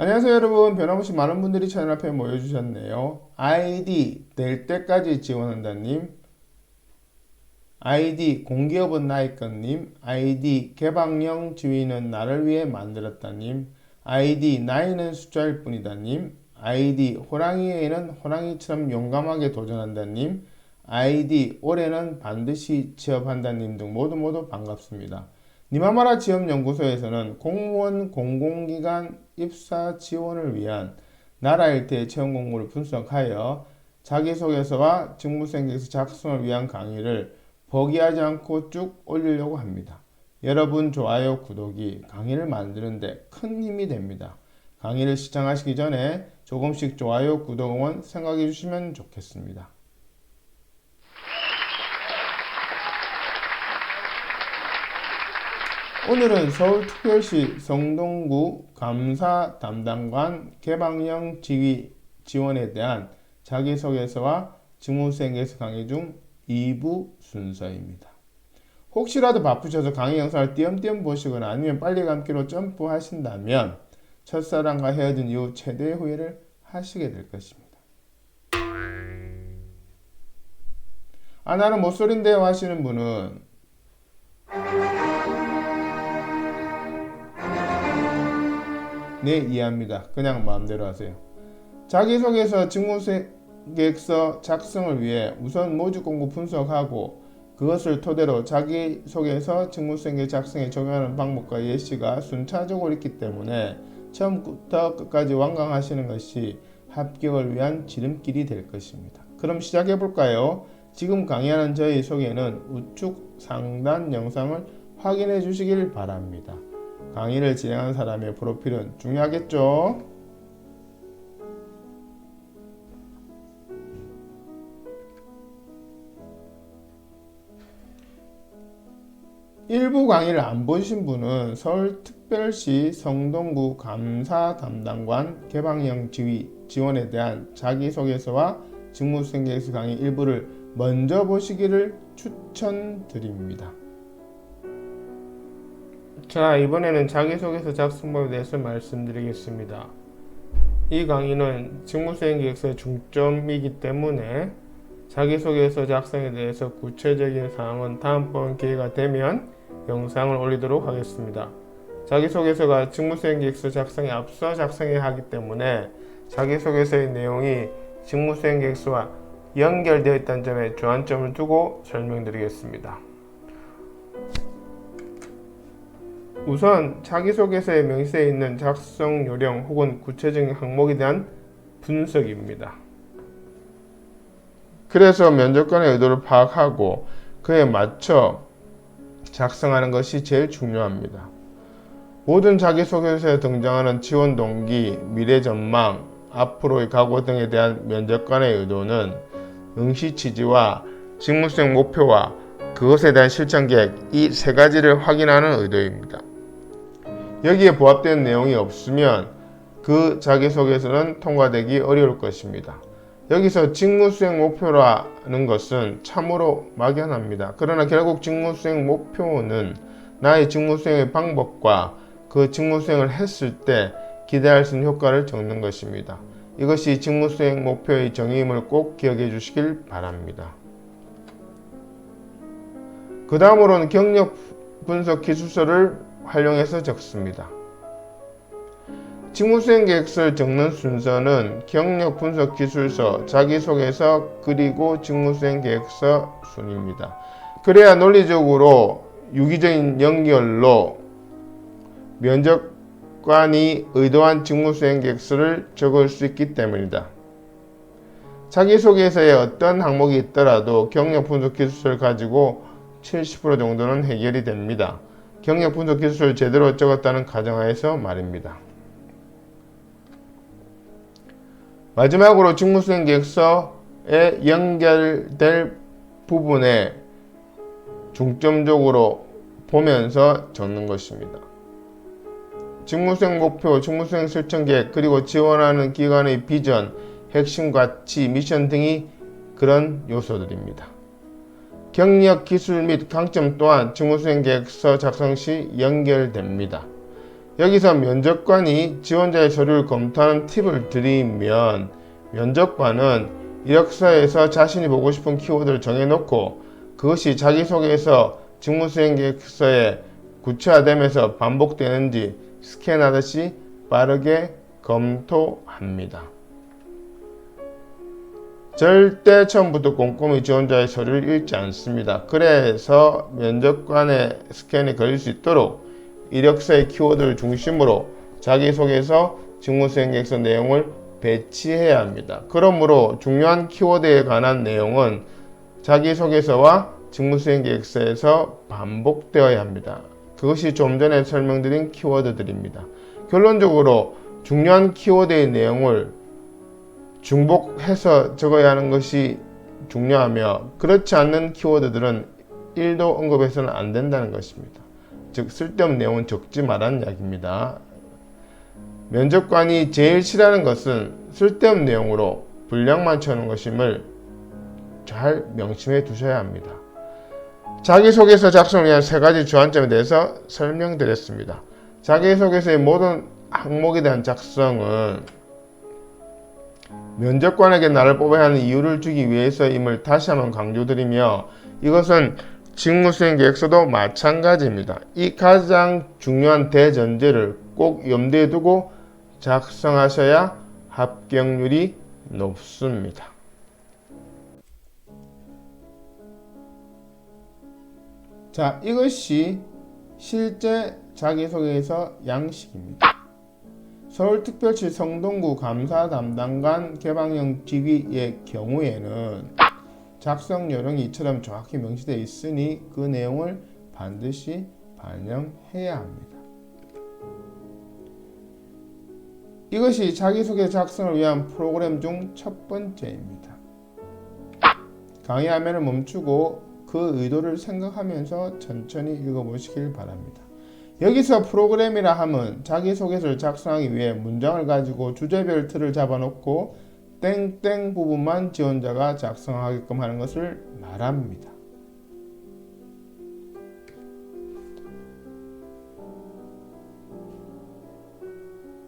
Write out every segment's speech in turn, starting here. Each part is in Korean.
안녕하세요 여러분. 변함없이 많은 분들이 채널 앞에 모여주셨네요. 아이디 될 때까지 지원한다님, 아이디 공기업은 나이건님, 아이디 개방형 지위는 나를 위해 만들었다님, 아이디 나이는 숫자일 뿐이다님, 아이디 호랑이에는 호랑이처럼 용감하게 도전한다님, 아이디 올해는 반드시 취업한다님 등 모두 반갑습니다. 니마마라 지원연구소에서는 공무원 공공기관 입사 지원을 위한 나라 일대 채용 공고를 분석하여 자기소개서와 직무생계에서 작성을 위한 강의를 포기하지 않고 쭉 올리려고 합니다. 여러분 좋아요, 구독이 강의를 만드는데 큰 힘이 됩니다. 강의를 시청하시기 전에 조금씩 좋아요, 구독, 응원 생각해 주시면 좋겠습니다. 오늘은 서울특별시 성동구 감사 담당관 개방형 지위 지원에 대한 자기소개서와 직무수행계획서 강의 중 2부 순서입니다. 혹시라도 바쁘셔서 강의 영상을 띄엄띄엄 보시거나 아니면 빨리 감기로 점프하신다면 첫사랑과 헤어진 이후 최대의 후회를 하시게 될 것입니다. 나는 못소린데요 하시는 분은 네, 이해합니다. 그냥 마음대로 하세요. 자기소개서 직무계획서 작성을 위해 우선 모집공고 분석하고 그것을 토대로 자기소개서 직무계획 작성에 적용하는 방법과 예시가 순차적으로 있기 때문에 처음부터 끝까지 완강하시는 것이 합격을 위한 지름길이 될 것입니다. 그럼 시작해 볼까요? 지금 강의하는 저의 소개는 우측 상단 영상을 확인해 주시길 바랍니다. 강의를 진행한 사람의 프로필은 중요하겠죠? 일부 강의를 안 보신 분은 서울특별시 성동구 감사 담당관 개방형 지위 지원에 대한 자기소개서와 직무수행계획서 강의 일부를 먼저 보시기를 추천드립니다. 자, 이번에는 자기소개서 작성법에 대해서 말씀드리겠습니다. 이 강의는 직무수행계획서의 중점이기 때문에 자기소개서 작성에 대해서 구체적인 사항은 다음번 기회가 되면 영상을 올리도록 하겠습니다. 자기소개서가 직무수행계획서 작성에 앞서 작성해야 하기 때문에 자기소개서의 내용이 직무수행계획서와 연결되어 있다는 점에 주안점을 두고 설명드리겠습니다. 우선 자기소개서의 명시되어 있는 작성 요령 혹은 구체적인 항목에 대한 분석입니다. 그래서 면접관의 의도를 파악하고 그에 맞춰 작성하는 것이 제일 중요합니다. 모든 자기소개서에 등장하는 지원 동기, 미래 전망, 앞으로의 각오 등에 대한 면접관의 의도는 응시 취지와 직무수행 목표와 그것에 대한 실천 계획, 이 세 가지를 확인하는 의도입니다. 여기에 부합되는 내용이 없으면 그 자기소개서는 통과되기 어려울 것입니다. 여기서 직무수행 목표라는 것은 참으로 막연합니다. 그러나 결국 직무수행 목표는 나의 직무수행의 방법과 그 직무수행을 했을 때 기대할 수 있는 효과를 적는 것입니다. 이것이 직무수행 목표의 정의임을 꼭 기억해 주시길 바랍니다. 그 다음으로는 경력 분석 기술서를 활용해서 적습니다. 직무수행 계획서를 적는 순서는 경력 분석 기술서, 자기소개서, 그리고 직무수행 계획서 순입니다. 그래야 논리적으로 유기적인 연결로 면접관이 의도한 직무수행 계획서를 적을 수 있기 때문이다. 자기소개서에 어떤 항목이 있더라도 경력 분석 기술서를 가지고 70% 정도는 해결이 됩니다. 경력 분석 기술을 제대로 적었다는 가정하에서 말입니다. 마지막으로 직무수행 계획서에 연결될 부분에 중점적으로 보면서 적는 것입니다. 직무수행 목표, 직무수행 실천 계획, 그리고 지원하는 기관의 비전, 핵심 가치, 미션 등이 그런 요소들입니다. 경력, 기술 및 강점 또한 직무수행 계획서 작성 시 연결됩니다. 여기서 면접관이 지원자의 서류를 검토하는 팁을 드리면, 면접관은 이력서에서 자신이 보고 싶은 키워드를 정해놓고 그것이 자기소개서 직무수행계획서에 구체화되면서 반복되는지 스캔하듯이 빠르게 검토합니다. 절대 처음부터 꼼꼼히 지원자의 서류를 읽지 않습니다. 그래서 면접관의 스캔에 걸릴 수 있도록 이력서의 키워드를 중심으로 자기소개서, 직무수행계획서 내용을 배치해야 합니다. 그러므로 중요한 키워드에 관한 내용은 자기소개서와 직무수행계획서에서 반복되어야 합니다. 그것이 좀 전에 설명드린 키워드들입니다. 결론적으로 중요한 키워드의 내용을 중복해서 적어야 하는 것이 중요하며, 그렇지 않는 키워드들은 1도 언급해서는 안 된다는 것입니다. 즉 쓸데없는 내용은 적지 말라는 이야기입니다. 면접관이 제일 싫어하는 것은 쓸데없는 내용으로 분량만 채우는 것임을 잘 명심해 두셔야 합니다. 자기소개서 작성을 위한 3가지 주안점에 대해서 설명드렸습니다. 자기소개서의 모든 항목에 대한 작성은 면접관에게 나를 뽑아야 하는 이유를 주기 위해서임을 다시 한번 강조드리며, 이것은 직무수행계획서도 마찬가지입니다. 이 가장 중요한 대전제를 꼭 염두에 두고 작성하셔야 합격률이 높습니다. 자, 이것이 실제 자기소개서 양식입니다. 서울특별시 성동구 감사 담당관 개방형 직위의 경우에는 작성 요령이 이처럼 정확히 명시되어 있으니 그 내용을 반드시 반영해야 합니다. 이것이 자기소개 작성을 위한 프로그램 중 첫 번째입니다. 강의 화면을 멈추고 그 의도를 생각하면서 천천히 읽어보시길 바랍니다. 여기서 프로그램이라 함은 자기소개서를 작성하기 위해 문장을 가지고 주제별 틀을 잡아놓고 땡땡 부분만 지원자가 작성하게끔 하는 것을 말합니다.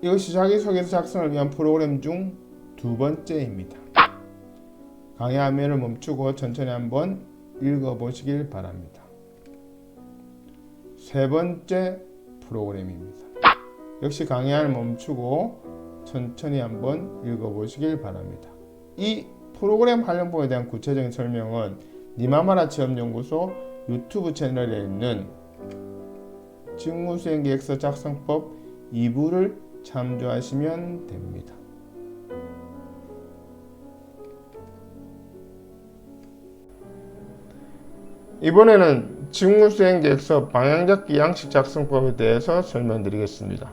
이것이 자기소개서 작성을 위한 프로그램 중 두 번째입니다. 강의 화면을 멈추고 천천히 한번 읽어보시길 바랍니다. 세 번째 프로그램입니다. 역시 강의를 멈추고 천천히 한번 읽어보시길 바랍니다. 이 프로그램 활용법에 대한 구체적인 설명은 니마마라 취업연구소 유튜브 채널에 있는 직무수행계획서 작성법 2부를 참조하시면 됩니다. 이번에는 직무수행계획서 방향잡기 양식 작성법에 대해서 설명드리겠습니다.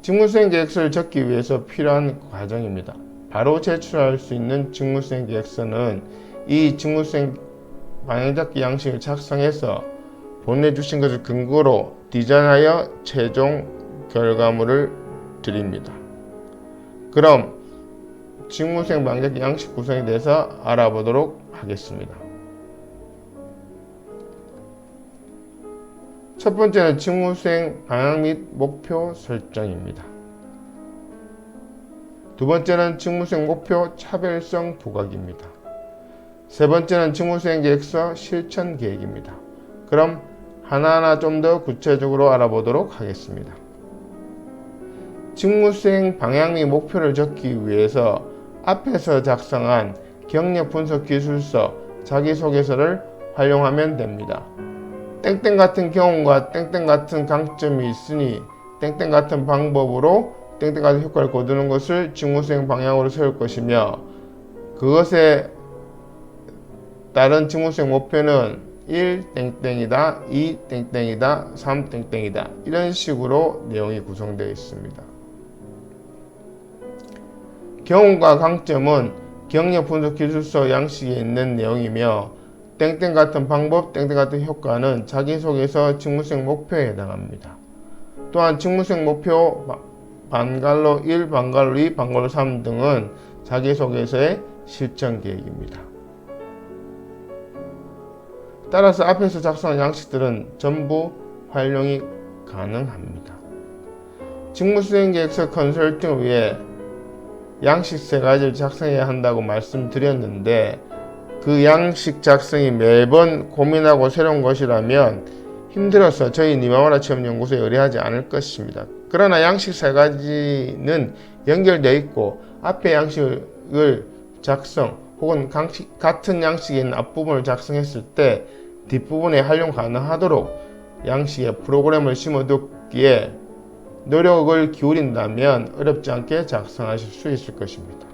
직무수행계획서를 적기 위해서 필요한 과정입니다. 바로 제출할 수 있는 직무수행계획서는 이 직무수행 방향잡기 양식을 작성해서 보내주신 것을 근거로 디자인하여 최종 결과물을 드립니다. 그럼 직무수행 방향잡기 양식 구성에 대해서 알아보도록 하겠습니다. 첫 번째는 직무수행 방향 및 목표 설정입니다. 두 번째는 직무수행 목표 차별성 부각입니다. 세 번째는 직무수행 계획서 실천 계획입니다. 그럼 하나하나 좀 더 구체적으로 알아보도록 하겠습니다. 직무수행 방향 및 목표를 적기 위해서 앞에서 작성한 경력 분석 기술서, 자기소개서를 활용하면 됩니다. 땡땡 같은 경험과 땡땡 같은 강점이 있으니 땡땡 같은 방법으로 땡땡 같은 효과를 거두는 것을 직무수행 방향으로 세울 것이며, 그것에 따른 직무수행 목표는 1 땡땡이다, 2 땡땡이다, 3 땡땡이다, 이런 식으로 내용이 구성되어 있습니다. 경험과 강점은 경력 분석 기술서 양식에 있는 내용이며, 땡땡 같은 방법, 땡땡 같은 효과는 자기소개서 직무수행 목표에 해당합니다. 또한 직무수행 목표 반갈로 1, 반갈로 2, 반갈로 3 등은 자기소개서의 실천 계획입니다. 따라서 앞에서 작성한 양식들은 전부 활용이 가능합니다. 직무수행계획서 컨설팅을 위해 양식 3가지를 작성해야 한다고 말씀드렸는데 그 양식 작성이 매번 고민하고 새로운 것이라면 힘들어서 저희 니마마라 체험연구소에 의뢰하지 않을 것입니다. 그러나 양식 3가지는 연결되어 있고 앞에 양식을 작성 혹은 같은 양식의 있는 앞부분을 작성했을 때 뒷부분에 활용 가능하도록 양식에 프로그램을 심어두기에 노력을 기울인다면 어렵지 않게 작성하실 수 있을 것입니다.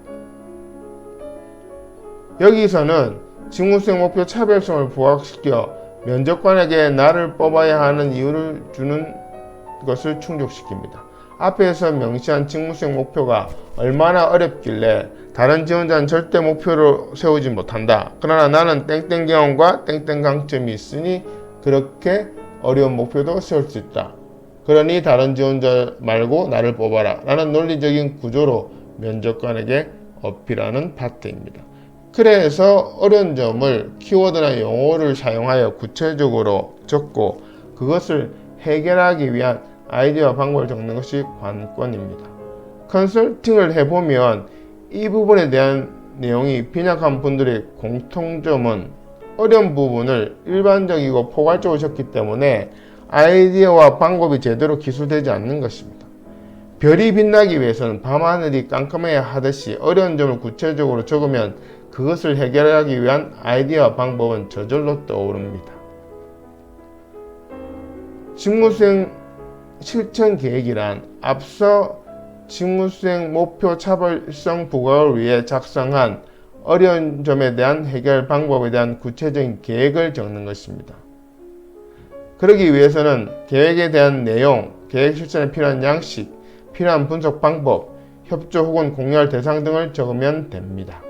여기서는 직무수행 목표 차별성을 부각시켜 면접관에게 나를 뽑아야 하는 이유를 주는 것을 충족시킵니다. 앞에서 명시한 직무수행 목표가 얼마나 어렵길래 다른 지원자는 절대 목표로 세우지 못한다. 그러나 나는 땡땡 경험과 땡땡 강점이 있으니 그렇게 어려운 목표도 세울 수 있다. 그러니 다른 지원자 말고 나를 뽑아라 라는 논리적인 구조로 면접관에게 어필하는 파트입니다. 그래서 어려운 점을 키워드나 용어를 사용하여 구체적으로 적고 그것을 해결하기 위한 아이디어와 방법을 적는 것이 관건입니다. 컨설팅을 해보면 이 부분에 대한 내용이 빈약한 분들의 공통점은 어려운 부분을 일반적이고 포괄적으로 적기 때문에 아이디어와 방법이 제대로 기술되지 않는 것입니다. 별이 빛나기 위해서는 밤하늘이 깜깜해야 하듯이 어려운 점을 구체적으로 적으면 그것을 해결하기 위한 아이디어와 방법은 저절로 떠오릅니다. 직무수행 실천 계획이란 앞서 직무수행 목표 차별성 부각을 위해 작성한 어려운 점에 대한 해결 방법에 대한 구체적인 계획을 적는 것입니다. 그러기 위해서는 계획에 대한 내용, 계획 실천에 필요한 양식, 필요한 분석 방법, 협조 혹은 공유할 대상 등을 적으면 됩니다.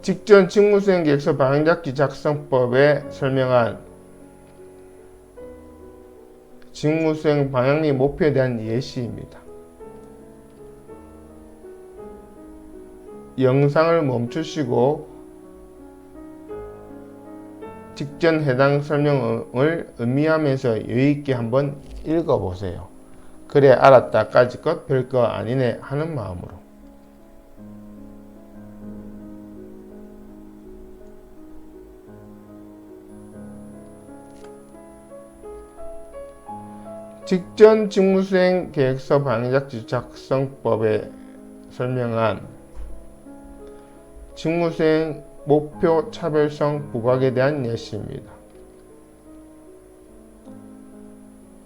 직전 직무수행 계획서 방향잡지 작성법에 설명한 직무수행 방향 및 목표에 대한 예시입니다. 영상을 멈추시고 직전 해당 설명을 음미하면서 여유있게 한번 읽어보세요. 그래 알았다 까짓 것 별거 아니네 하는 마음으로. 직전 직무수행 계획서 방향잡지 작성법에 설명한 직무수행 목표 차별성 부각에 대한 예시입니다.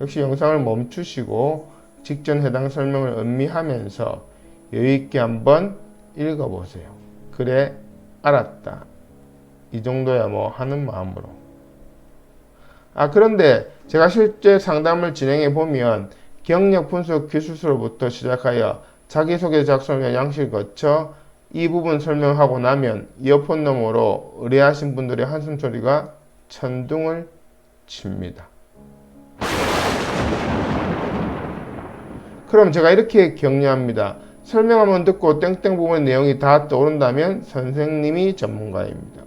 역시 영상을 멈추시고 직전 해당 설명을 음미하면서 여유있게 한번 읽어보세요. 그래 알았다 이 정도야 뭐 하는 마음으로. 그런데 제가 실제 상담을 진행해 보면 경력 분석 기술서로부터 시작하여 자기소개 작성과 양식을 거쳐 이 부분 설명하고 나면 이어폰 너머로 의뢰하신 분들의 한숨소리가 천둥을 칩니다. 그럼 제가 이렇게 격려합니다. 설명한번 듣고 땡땡 부분의 내용이 다 떠오른다면 선생님이 전문가입니다.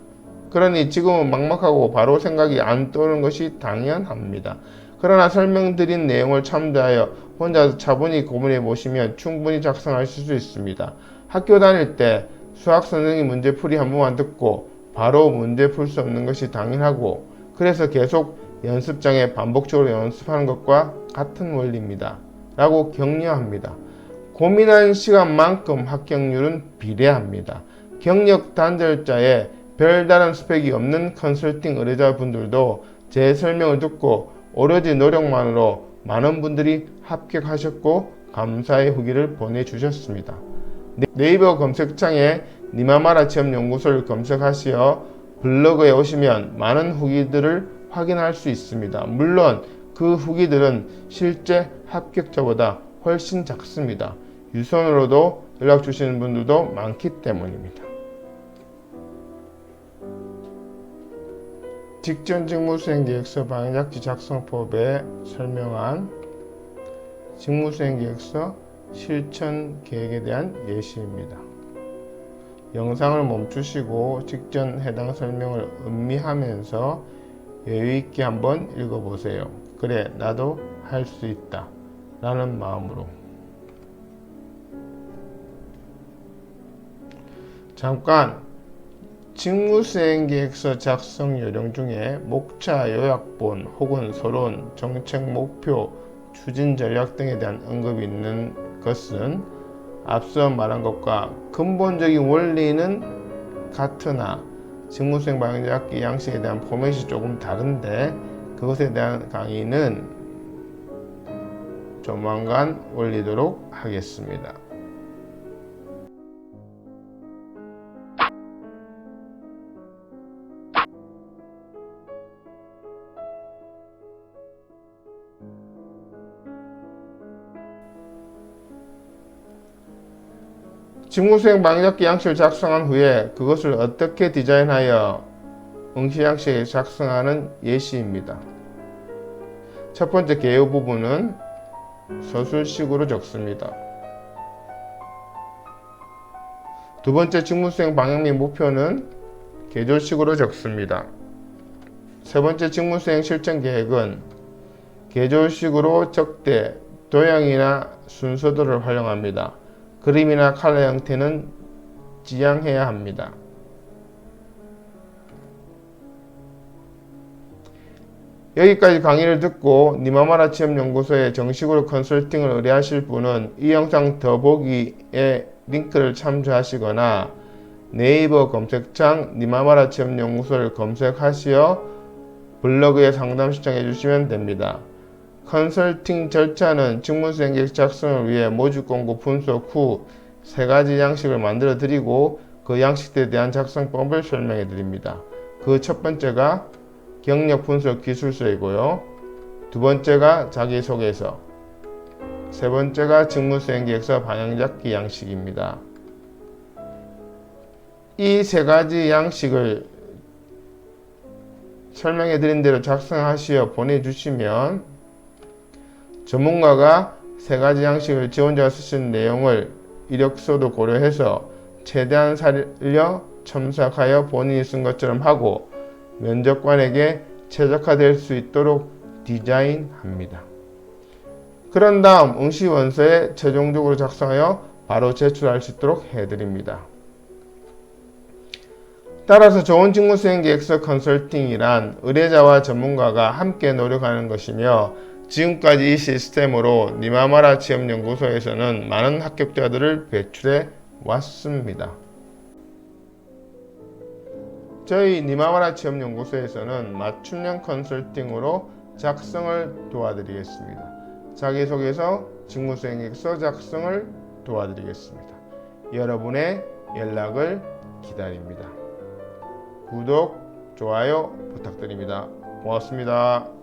그러니 지금은 막막하고 바로 생각이 안 떠오르는 것이 당연합니다. 그러나 설명드린 내용을 참조하여 혼자 차분히 고민해 보시면 충분히 작성하실 수 있습니다. 학교 다닐 때 수학 선생님 문제풀이 한 번만 듣고 바로 문제 풀 수 없는 것이 당연하고 그래서 계속 연습장에 반복적으로 연습하는 것과 같은 원리입니다. 라고 격려합니다. 고민한 시간만큼 합격률은 비례합니다. 경력 단절자에 별다른 스펙이 없는 컨설팅 의뢰자분들도 제 설명을 듣고 오로지 노력만으로 많은 분들이 합격하셨고 감사의 후기를 보내주셨습니다. 네이버 검색창에 니마마라 체험연구소를 검색하시어 블로그에 오시면 많은 후기들을 확인할 수 있습니다. 물론 그 후기들은 실제 합격자보다 훨씬 작습니다. 유선으로도 연락 주시는 분들도 많기 때문입니다. 직전 직무수행계획서 방향잡지 작성법에 설명한 직무수행계획서 실천 계획에 대한 예시입니다. 영상을 멈추시고 직전 해당 설명을 음미하면서 여유있게 한번 읽어보세요. 그래 나도 할 수 있다 라는 마음으로. 잠깐, 직무수행계획서 작성 요령 중에 목차, 요약본 혹은 서론, 정책 목표, 추진 전략 등에 대한 언급이 있는 것은 앞서 말한 것과 근본적인 원리는 같으나 직무수행 방향잡기 양식에 대한 포맷이 조금 다른데 그것에 대한 강의는 조만간 올리도록 하겠습니다. 직무수행 방향잡기 양식을 작성한 후에 그것을 어떻게 디자인하여 응시 양식에 작성하는 예시입니다. 첫 번째 개요 부분은 서술식으로 적습니다. 두 번째 직무수행 방향 및 목표는 계절식으로 적습니다. 세 번째 직무수행 실천 계획은 계절식으로 적되 도형이나 순서도를 활용합니다. 그림이나 칼라 형태는 지양해야 합니다. 여기까지 강의를 듣고 니마마라 취업연구소에 정식으로 컨설팅을 의뢰하실 분은 이 영상 더보기에 링크를 참조하시거나 네이버 검색창 니마마라 취업연구소를 검색하시어 블로그에 상담 신청해 주시면 됩니다. 컨설팅 절차는 직무수행 계획 작성을 위해 모집 공고 분석 후 3가지 양식을 만들어 드리고 그 양식들에 대한 작성법을 설명해 드립니다. 그 첫 번째가 경력 분석 기술서이고요. 두 번째가 자기소개서, 세 번째가 직무수행 계획서 방향잡기 양식입니다. 이 3가지 양식을 설명해 드린 대로 작성하시어 보내주시면 전문가가 3가지 양식을 지원자가 쓰신 내용을 이력서도 고려해서 최대한 살려 첨삭하여 본인이 쓴 것처럼 하고 면접관에게 최적화될 수 있도록 디자인합니다. 그런 다음 응시원서에 최종적으로 작성하여 바로 제출할 수 있도록 해드립니다. 따라서 좋은 직무수행 계획서 컨설팅이란 의뢰자와 전문가가 함께 노력하는 것이며 지금까지 이 시스템으로 니마마라 취업연구소에서는 많은 합격자들을 배출해 왔습니다. 저희 니마마라 취업연구소에서는 맞춤형 컨설팅으로 작성을 도와드리겠습니다. 자기소개서, 직무수행 계획서 작성을 도와드리겠습니다. 여러분의 연락을 기다립니다. 구독, 좋아요 부탁드립니다. 고맙습니다.